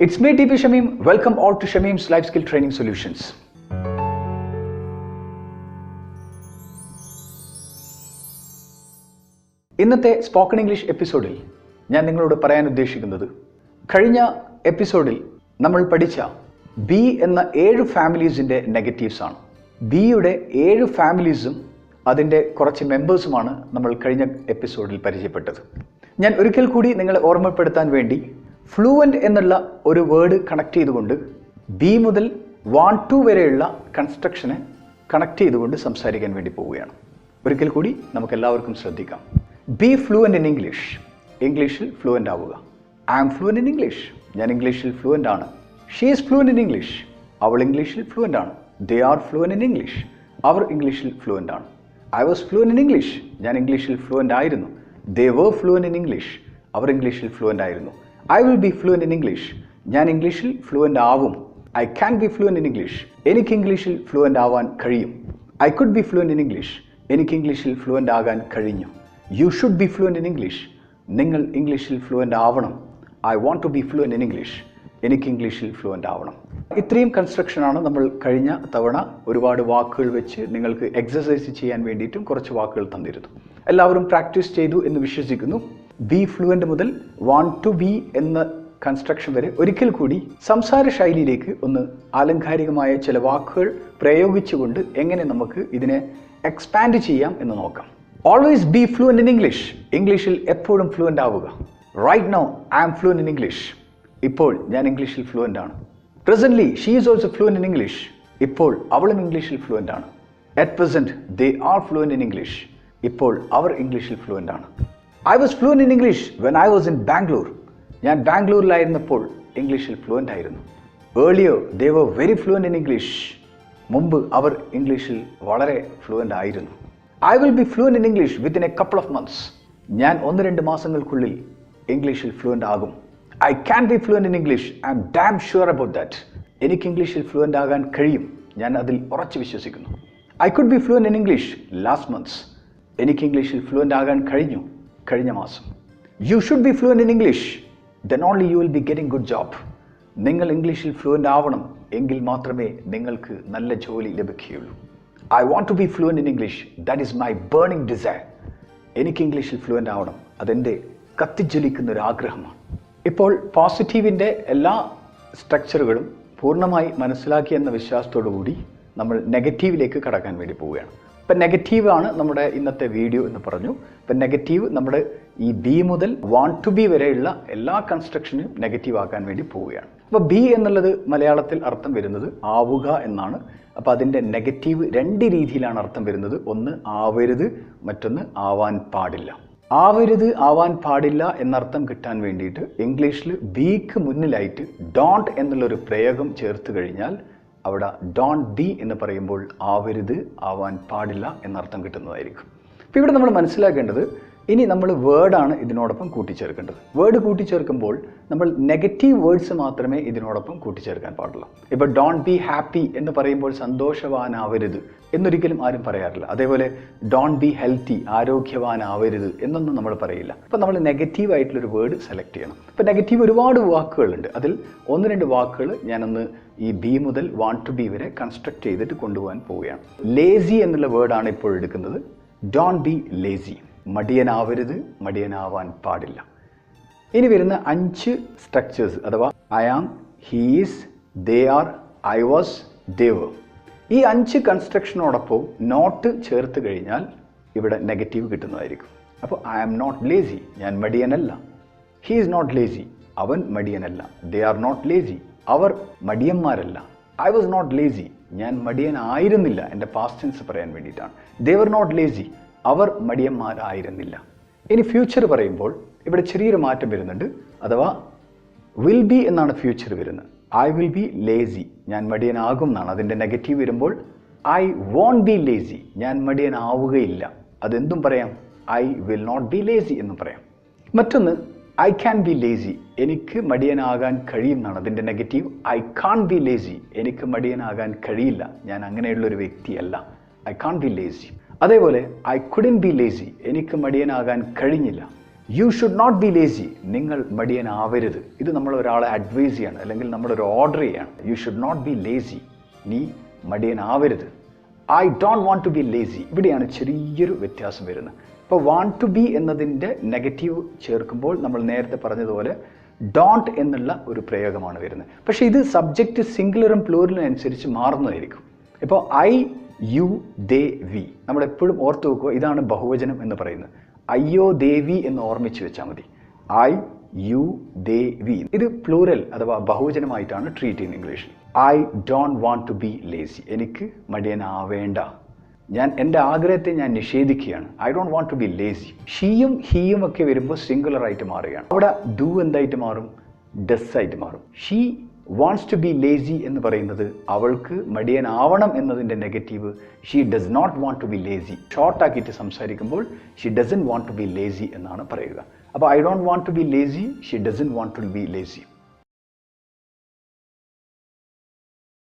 It's me, TP Shameem. Welcome all to Shameem's Life Skill Training Solutions. ഇന്നത്തെ spoken English എപ്പിസോഡിൽ ഞാൻ നിങ്ങളോട് പറയാൻ ഉദ്ദേശിക്കുന്നത് കഴിഞ്ഞ എപ്പിസോഡിൽ നമ്മൾ പഠിച്ച ബി എന്ന 7 ഫാമിലീസിൻ്റെ നെഗറ്റീവ്സ് ആണ്. ബിയുടെ 7 ഫാമിലീസും അതിൻ്റെ കുറച്ച് മെമ്പേഴ്സുമാണ് നമ്മൾ കഴിഞ്ഞ എപ്പിസോഡിൽ പരിചയപ്പെട്ടത്. ഞാൻ ഒരിക്കൽ കൂടി നിങ്ങളെ ഓർമ്മപ്പെടുത്താൻ വേണ്ടി ഫ്ലുവൻ്റ് എന്നുള്ള ഒരു വേർഡ് കണക്ട് ചെയ്തുകൊണ്ട് ബി മുതൽ വാണ്ട് ടു വരെയുള്ള കൺസ്ട്രക്ഷനെ കണക്ട് ചെയ്തുകൊണ്ട് സംസാരിക്കാൻ വേണ്ടി പോവുകയാണ്. ഒരിക്കൽ കൂടി നമുക്ക് എല്ലാവർക്കും ശ്രദ്ധിക്കാം. ബി ഫ്ലുവൻ്റ് ഇൻ ഇംഗ്ലീഷ്, ഇംഗ്ലീഷിൽ ഫ്ലുവൻ്റ് ആവുക. I am fluent in English, ഞാൻ ഇംഗ്ലീഷിൽ ഫ്ലുവൻ്റ് ആണ്. She is fluent in English, അവൾ ഇംഗ്ലീഷിൽ ഫ്ലുവൻ്റ് ആണ്. They are fluent in English, അവർ ഇംഗ്ലീഷിൽ ഫ്ലുവൻ്റ് ആണ്. I was fluent in English, ഞാൻ ഇംഗ്ലീഷിൽ ഫ്ലുവൻ്റ് ആയിരുന്നു. They were fluent in English, അവർ ഇംഗ്ലീഷിൽ ഫ്ലുവൻ്റ് ആയിരുന്നു. I will be fluent in English, ഞാൻ ഇംഗ്ലീഷിൽ ഫ്ലുവൻ്റ് ആവും. I can be fluent in English, എനിക്ക് ഇംഗ്ലീഷിൽ ഫ്ലുവൻ്റ് ആവാൻ കഴിയും. I could be fluent in English, എനിക്ക് ഇംഗ്ലീഷിൽ ഫ്ലുവൻ്റ് ആകാൻ കഴിഞ്ഞു. You should be fluent in English, നിങ്ങൾ ഇംഗ്ലീഷിൽ ഫ്ലുവൻ്റ് ആവണം. I want to be fluent in English, എനിക്ക് ഇംഗ്ലീഷിൽ ഫ്ലുവൻ്റ് ആവണം. ഇത്രയും കൺസ്ട്രക്ഷനാണ് നമ്മൾ കഴിഞ്ഞ തവണ ഒരുപാട് വാക്കുകൾ വെച്ച് നിങ്ങൾക്ക് എക്സസൈസ് ചെയ്യാൻ വേണ്ടിയിട്ടും കുറച്ച് വാക്കുകൾ തന്നിരുന്നു. എല്ലാവരും പ്രാക്ടീസ് ചെയ്തു എന്ന് വിശ്വസിക്കുന്നു. ബി ഫ്ലുവൻ്റ് മുതൽ വാണ്ട് ടു ബി എന്ന കൺസ്ട്രക്ഷൻ വരെ ഒരിക്കൽ കൂടി സംസാര ശൈലിയിലേക്ക് ഒന്ന് ആലങ്കാരികമായ ചില വാക്കുകൾ പ്രയോഗിച്ചുകൊണ്ട് എങ്ങനെ നമുക്ക് ഇതിനെ എക്സ്പാൻഡ് ചെയ്യാം എന്ന് നോക്കാം. Always be fluent in English, ഇംഗ്ലീഷിൽ എപ്പോഴും ഫ്ലുവൻ്റ് ആവുക. Right now I am fluent in English, ഇപ്പോൾ ഞാൻ ഇംഗ്ലീഷിൽ ഫ്ലുവൻ്റ് ആണ്. Presently she is also fluent in English, ഇപ്പോൾ അവളും ഇംഗ്ലീഷിൽ ഫ്ലുവൻ്റ് ആണ്. At present they are fluent in English, ഇപ്പോൾ അവർ ഇംഗ്ലീഷിൽ ഫ്ലുവൻ്റ് ആണ്. I was fluent in English when I was in Bangalore, ഞാൻ ബാംഗ്ലൂരിലായിരുന്നപ്പോൾ ഇംഗ്ലീഷിൽ ഫ്ലുവൻ്റ് ആയിരുന്നു. Earlier they were very fluent in English, മുമ്പ് അവർ ഇംഗ്ലീഷിൽ വളരെ ഫ്ലുവൻ്റ് ആയിരുന്നു. I will be fluent in English within A couple of months, ഞാൻ 1-2 മാസങ്ങൾക്കുള്ളിൽ ഇംഗ്ലീഷിൽ ഫ്ലുവൻ്റ് ആകും. I can be fluent in English, I M dam sure about that, എനിക്ക് ഇംഗ്ലീഷിൽ ഫ്ലുവൻ്റ് ആകാൻ കഴിയും, ഞാൻ അതിൽ ഉറച്ചു വിശ്വസിക്കുന്നു. I could be fluent in English last months, എനിക്ക് ഇംഗ്ലീഷിൽ ഫ്ലുവൻ്റ് ആകാൻ കഴിഞ്ഞു കഴിഞ്ഞ മാസം. U should be fluent in English, then only you will be getting good job, നിങ്ങൾ ഇംഗ്ലീഷിൽ ഫ്ലുവൻ്റ് ആവണം, എങ്കിൽ മാത്രമേ നിങ്ങൾക്ക് നല്ല ജോലി ലഭിക്കുകയുള്ളൂ. I want to be fluent in English, that is my burning desire, എനിക്ക് ഇംഗ്ലീഷിൽ ഫ്ലുവൻ്റ് ആവണം, അതെൻ്റെ കത്തിജ്വലിക്കുന്ന ഒരു ആഗ്രഹമാണ്. ഇപ്പോൾ പോസിറ്റീവിൻ്റെ എല്ലാ സ്ട്രക്ചറുകളും പൂർണ്ണമായി മനസ്സിലാക്കി എന്ന വിശ്വാസത്തോടു കൂടി നമ്മൾ നെഗറ്റീവിലേക്ക് കടക്കാൻ വേണ്ടി പോവുകയാണ്. ഇപ്പം നെഗറ്റീവാണ് നമ്മുടെ ഇന്നത്തെ വീഡിയോ എന്ന് പറഞ്ഞു. ഇപ്പം നെഗറ്റീവ് നമ്മുടെ ഈ ബി മുതൽ വാണ്ട് ടു ബി വരെയുള്ള എല്ലാ കൺസ്ട്രക്ഷനും നെഗറ്റീവ് ആക്കാൻ വേണ്ടി പോവുകയാണ്. അപ്പോൾ ബി എന്നുള്ളത് മലയാളത്തിൽ അർത്ഥം വരുന്നത് ആവുക എന്നാണ്. അപ്പോൾ അതിൻ്റെ നെഗറ്റീവ് 2 രീതിയിലാണ് അർത്ഥം വരുന്നത്. ഒന്ന് ആവരുത്, മറ്റൊന്ന് ആവാൻ പാടില്ല. ആവരുത്, ആവാൻ പാടില്ല എന്നർത്ഥം കിട്ടാൻ വേണ്ടിയിട്ട് ഇംഗ്ലീഷിൽ ബിക്ക് മുന്നിലായിട്ട് ഡോണ്ട് എന്നുള്ളൊരു പ്രയോഗം ചേർത്ത് കഴിഞ്ഞാൽ അവിടെ ഡോണ്ട് ബി എന്ന് പറയുമ്പോൾ ആവരുത്, ആവാൻ പാടില്ല എന്നർത്ഥം കിട്ടുന്നതായിരിക്കും. അപ്പോൾ ഇവിടെ നമ്മൾ മനസ്സിലാക്കേണ്ടത്, ഇനി നമ്മൾ വേർഡാണ് ഇതിനോടൊപ്പം കൂട്ടിച്ചേർക്കേണ്ടത്. വേർഡ് കൂട്ടിച്ചേർക്കുമ്പോൾ നമ്മൾ നെഗറ്റീവ് വേർഡ്സ് മാത്രമേ ഇതിനോടൊപ്പം കൂട്ടിച്ചേർക്കാൻ പാടുള്ളൂ. ഇപ്പോൾ ഡോണ്ട് ബി ഹാപ്പി എന്ന് പറയുമ്പോൾ സന്തോഷവാനാവരുത് എന്നൊരിക്കലും ആരും പറയാറില്ല. അതേപോലെ ഡോണ്ട് ബി ഹെൽത്തി, ആരോഗ്യവാനാവരുത് എന്നൊന്നും നമ്മൾ പറയില്ല. അപ്പോൾ നമ്മൾ നെഗറ്റീവ് ആയിട്ടുള്ളൊരു വേർഡ് സെലക്ട് ചെയ്യണം. ഇപ്പോൾ നെഗറ്റീവ് ഒരുപാട് വാക്കുകളുണ്ട്. അതിൽ 1-2 വാക്കുകൾ ഞാനൊന്ന് ഈ ബി മുതൽ വാണ്ട് ടു ബി വരെ കൺസ്ട്രക്ട് ചെയ്തിട്ട് കൊണ്ടുപോകാൻ പോവുകയാണ്. ലേസി എന്നുള്ള വേർഡാണ് ഇപ്പോൾ എടുക്കുന്നത്. ഡോണ്ട് ബി ലേസി, മടിയനാവരുത്, മടിയനാവാൻ പാടില്ല. ഇനി വരുന്ന 5 സ്ട്രക്ചേഴ്സ് അഥവാ I am, he is, they are, I was, they were. ഈ 5 കൺസ്ട്രക്ഷനോടൊപ്പം നോട്ട് ചേർത്ത് കഴിഞ്ഞാൽ ഇവിടെ നെഗറ്റീവ് കിട്ടുന്നതായിരിക്കും. അപ്പോൾ ഐ ആം നോട്ട് ലേസി, ഞാൻ മടിയനല്ല. ഹീ ഈസ് നോട്ട് ലേസി, അവൻ മടിയനല്ല. ദേ ആർ നോട്ട് ലേസി, അവർ മടിയന്മാരല്ല. ഐ വാസ് നോട്ട് ലേസി, ഞാൻ മടിയനായിരുന്നില്ല, എൻ്റെ പാസ്റ്റ് ടെൻസ് പറയാൻ വേണ്ടിയിട്ടാണ്. ദേ വർ നോട്ട് ലേസി, അവർ മടിയന്മാരായിരുന്നില്ല. ഇനി ഫ്യൂച്ചർ പറയുമ്പോൾ ഇവിടെ ചെറിയൊരു മാറ്റം വരുന്നുണ്ട്. അഥവാ വിൽ ബി എന്നാണ് ഫ്യൂച്ചർ വരുന്നത്. ഐ വിൽ ബി ലേസി, ഞാൻ മടിയനാകും എന്നാണ്. അതിൻ്റെ നെഗറ്റീവ് വരുമ്പോൾ ഐ വോണ്ട് ബി ലേസി, ഞാൻ മടിയനാവുകയില്ല. അതെന്തും പറയാം, I will not be lazy എന്നും പറയാം. മറ്റൊന്ന് ഐ ക്യാൻ ബി ലേസി, എനിക്ക് മടിയനാകാൻ കഴിയുന്നതാണ്. അതിൻ്റെ negative I can't be lazy, എനിക്ക് മടിയനാകാൻ കഴിയില്ല, ഞാൻ അങ്ങനെയുള്ളൊരു വ്യക്തിയല്ല. I can't be lazy. അതേപോലെ ഐ കുഡൻ ബി ലേസി, എനിക്ക് മടിയനാകാൻ കഴിഞ്ഞില്ല. You should not be lazy. നിങ്ങൾ മടിയനാവരുത്. ഇത് നമ്മൾ ഒരാളെ അഡ്വൈസ് ചെയ്യാണ്, അല്ലെങ്കിൽ നമ്മളൊരു ഓർഡർ ചെയ്യാണ്. You should not be lazy. നീ മടിയനാവരുത്. I don't want to be lazy. ഇവിടെയാണ് ചെറിയൊരു വ്യത്യാസം വരുന്നത്. ഇപ്പോൾ വാണ്ട് ടു ബി എന്നതിൻ്റെ നെഗറ്റീവ് ചേർക്കുമ്പോൾ നമ്മൾ നേരത്തെ പറഞ്ഞതുപോലെ ഡോണ്ട് എന്നുള്ള ഒരു പ്രയോഗമാണ് വരുന്നത്. പക്ഷേ ഇത് സബ്ജക്റ്റ് സിംഗുലറും പ്ലൂറലും അനുസരിച്ച് മാറുന്നതായിരിക്കും. ഇപ്പോൾ ഐ, യു, ദേ, വി. നമ്മളെപ്പോഴും ഓർത്ത് വെക്കുക, ഇതാണ് ബഹുവചനം എന്ന് പറയുന്നത്. അയ്യോ ദേവി എന്ന് ഓർമ്മിച്ച് വെച്ചാൽ മതി. I, you, they, we. ഇത് പ്ലൂറൽ അഥവാ ബഹുവചനമായിട്ടാണ് ട്രീറ്റ് ചെയ്യുന്നത് ഇംഗ്ലീഷിൽ. I don't want to be lazy. എനിക്ക് മടിയനാവേണ്ട. ഞാൻ എൻ്റെ ആഗ്രഹത്തെ ഞാൻ നിഷേധിക്കുകയാണ്. I don't want to be lazy. ഷീയും ഹീയും ഒക്കെ വരുമ്പോൾ സിംഗുലർ ആയിട്ട് മാറുകയാണ്. അവിടെ ഡു എന്തായിട്ട് മാറും? ഡസ് ആയിട്ട് മാറും. She wants to be lazy എന്ന് പറയുന്നത് അവൾക്ക് മടിയനാവണം എന്നതിൻ്റെ negative she does not want to be lazy. ഷോർട്ടാക്കിയിട്ട് സംസാരിക്കുമ്പോൾ she doesn't want to be lazy എന്നാണ് പറയുക. അപ്പോൾ I don't want to be lazy, she doesn't want to be lazy.